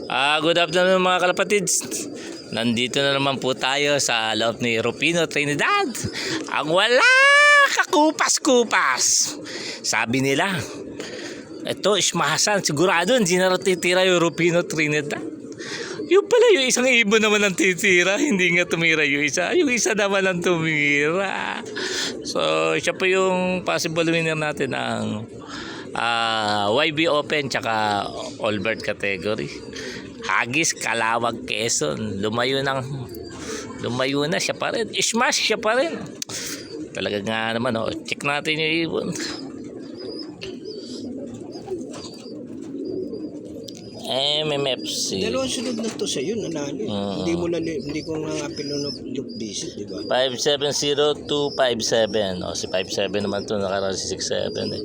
Good afternoon mga kalapatids. Nandito na naman po tayo sa loob ni Rufino Trinidad. Ang wala kakupas-kupas. Sabi nila, ito ismahasan, sigurado hindi na titira yung Rufino Trinidad. Yung pala yung isang ibon naman ang titira, hindi nga tumira yung isa. Yung isa naman ang tumira. So siya po yung possible winner natin ng YB Open tsaka Allbird category. Hagis, Calawag, Quezon. Lumayo na siya pa rin. Smash siya pa rin. Talaga nga naman, oh. Check natin yung ibon. MMFC. Dalawang sunod na to sa'yo, nanalo. Hindi ko nga pinunod visit, di ba? 570-257. O, si 57 naman to, nakaraan si 67 eh.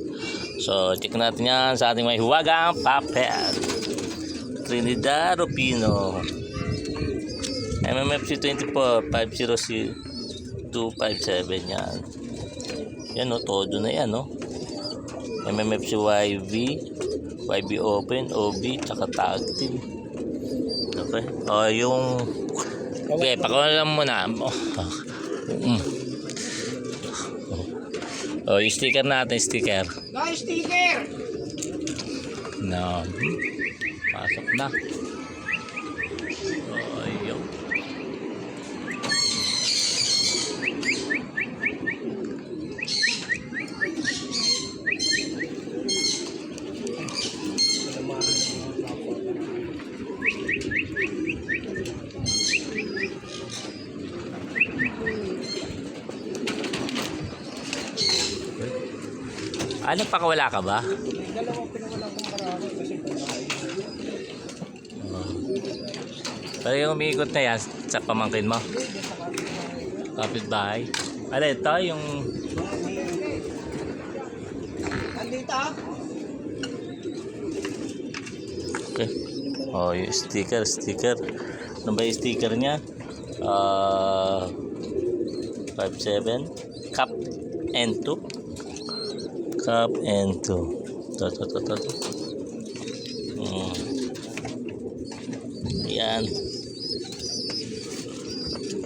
So, check natin yan sa ating may huwagang papel. Trinidad Rufino. MMFC 24, 500-257 yan. Yan o, todo na yan o. MMFC YB Open, OB, tsaka tag team. Okay. O, yung... Okay, pakulam mo na. O, yung sticker natin, sticker. Sticker! No. Pasok na. O, yun. Ano, pakawala ka ba? Dalawang pinawala kong marami kasi Pero yung umiikot na yan sa pamangkin mo? Kapitbahay. Ano ito? Yung... Andito ah? Okay. Oh, yung sticker. Ano ba yung sticker niya? 57. Cup N2. Cup N2. Ito. Yan.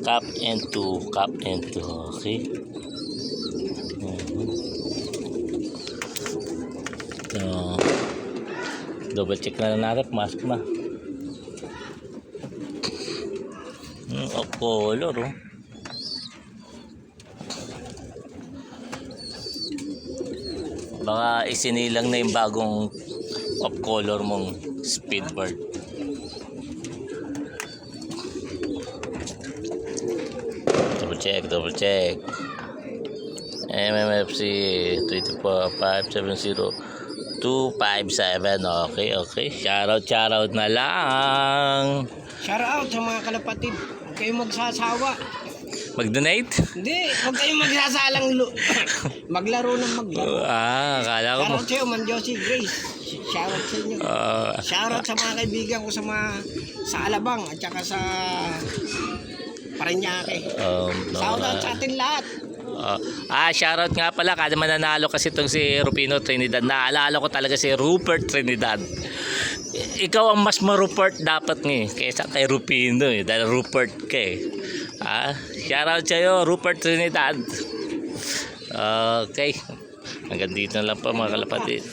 Cup N2. Okay. Double check na natin. Mask na. Color oh. Baka isinilang na yung bagong pop color mong Speedbird. Double check. MMFC 24570-257. Okay. Shoutout na lang. Shout out sa mga kalapatid. Huwag kayong magsasawa. Mag-donate? Hindi, huwag kayong magsasalang maglaro ng maglaro. Akala ko mo. Shoutout sa'yo, Man Josie Grace. Shoutout sa inyo. Shoutout sa mga kaibigan ko sa Alabang at saka sa Parañaque. Shoutout sa atin lahat. Shoutout nga pala, kada mananalo kasi itong si Rufino Trinidad. Naalala ko talaga si Rupert Trinidad. Ikaw ang mas ma-Rupert dapat kaysa kay Rufino eh, dahil Rupert ka eh. Shoutout sa'yo, Rupert Trinidad. Okay. Hanggang dito na lang po mga kalapatid.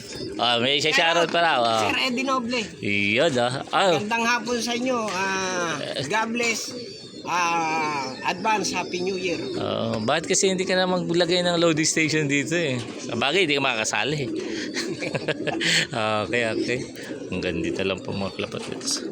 May isa shoutout pala. Sir Eddie Noble. Iyon Magandang hapon sa inyo. God bless. Advance Happy New Year. Bakit kasi hindi ka na maglagay ng loading station dito eh? Sa bagay, hindi ka makakasali. Okay. Hanggang dito lang po mga kalapatids.